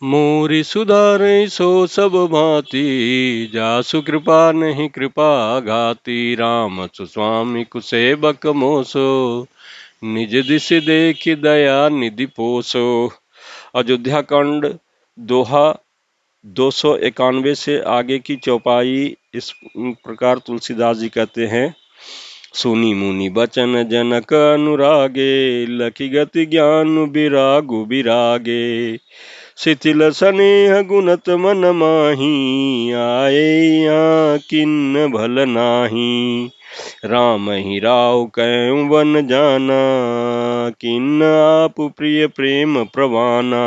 मोरि सुधारै सो सब भांति, जासु कृपा नहीं कृपा घाती। राम सुस्वामी कुसेबक मोसो, निज दिश देखि दया निधि पोसो। अयोध्या कांड दोहा 291 से आगे की चौपाई इस प्रकार तुलसीदास जी कहते हैं। सुनी मुनि बचन जनक अनुरागे, लखी गति ज्ञान विरागु विरागे। शिथिल स्नेह गुणत मन माही, आए यहाँ किन्न भल नाही। राम ही राव कयं वन जाना, किन्न आप प्रिय प्रेम प्रवाना।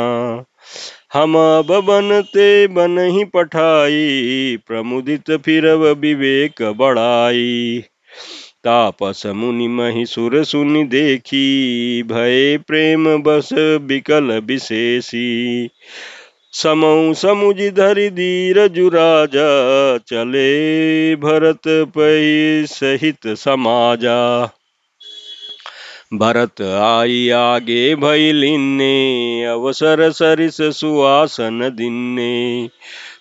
हम अब बनते बन ही पठाई, प्रमुदित फिरव विवेक बढ़ाई। तापस मुनि महिसुर सुनि देखी, भय प्रेम बस बिकल विशेषी। समौ समुझि धरि धीरजु राजा, चले भरत पै सहित समाजा। भरत आई आगे भई लीन्ने, अवसर सरिस सुआसन दिन्ने।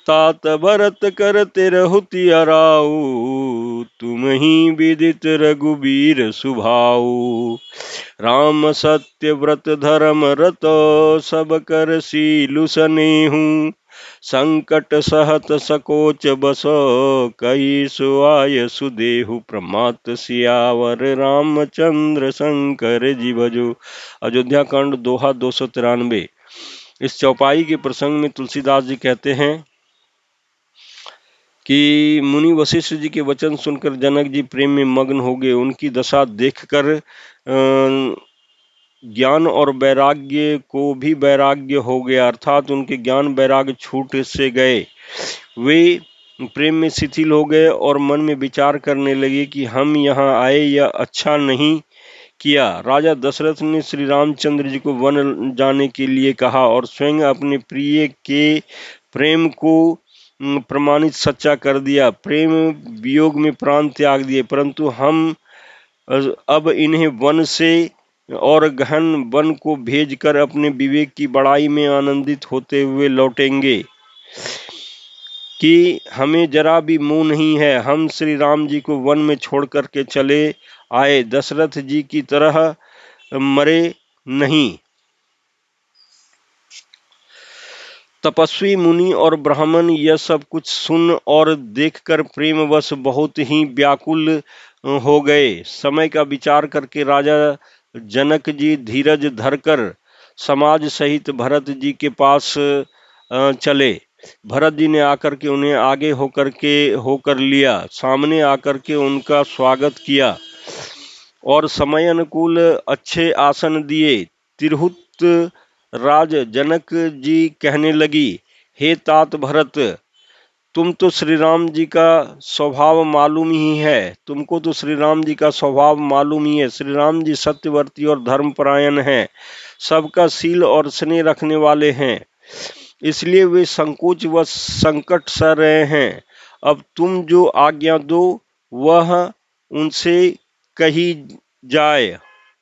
तात भरत करते रहुति अराऊ, तुम ही विदित रघुबीर सुभाऊ। राम सत्य व्रत धर्म रतो, सब कर सीलु सनेहु। संकट सहत सकोच बसो, कई सुआय सुदेहु। प्रमात सियावर रामचंद्र शंकर जी भजो। अयोध्या कांड दोहा 293। इस चौपाई के प्रसंग में तुलसीदास जी कहते हैं कि मुनि वशिष्ठ जी के वचन सुनकर जनक जी प्रेम में मग्न हो गए। उनकी दशा देखकर ज्ञान और वैराग्य को भी वैराग्य हो गया, अर्थात उनके ज्ञान वैराग्य छूट से गए। वे प्रेम में शिथिल हो गए और मन में विचार करने लगे कि हम यहाँ आए यह अच्छा नहीं किया। राजा दशरथ ने श्री रामचंद्र जी को वन जाने के लिए कहा और स्वयं अपने प्रिय के प्रेम को प्रमाणित सच्चा कर दिया। प्रेम वियोग में प्राण त्याग दिए, परंतु हम अब इन्हें वन से और गहन वन को भेजकर अपने विवेक की बड़ाई में आनंदित होते हुए लौटेंगे कि हमें जरा भी मोह नहीं है। हम श्री राम जी को वन में छोड़ करके चले आए, दशरथ जी की तरह मरे नहीं। तपस्वी मुनि और ब्राह्मण यह सब कुछ सुन और देखकर प्रेमवश बहुत ही व्याकुल हो गए। समय का विचार करके राजा जनक जी धीरज धरकर समाज सहित भरत जी के पास चले। भरत जी ने आकर के उन्हें आगे होकर लिया, सामने आकर के उनका स्वागत किया और समय अनुकूल अच्छे आसन दिए। तिरहुत राज जनक जी कहने लगी, हे तात भरत, तुम तो श्री राम जी का स्वभाव मालूम ही है, तुमको तो श्री राम जी का स्वभाव मालूम ही है। श्री राम जी सत्यवर्ती और धर्मपरायण हैं, सबका शील और स्नेह रखने वाले हैं, इसलिए वे संकोच व संकट सह रहे हैं। अब तुम जो आज्ञा दो वह उनसे कही जाए।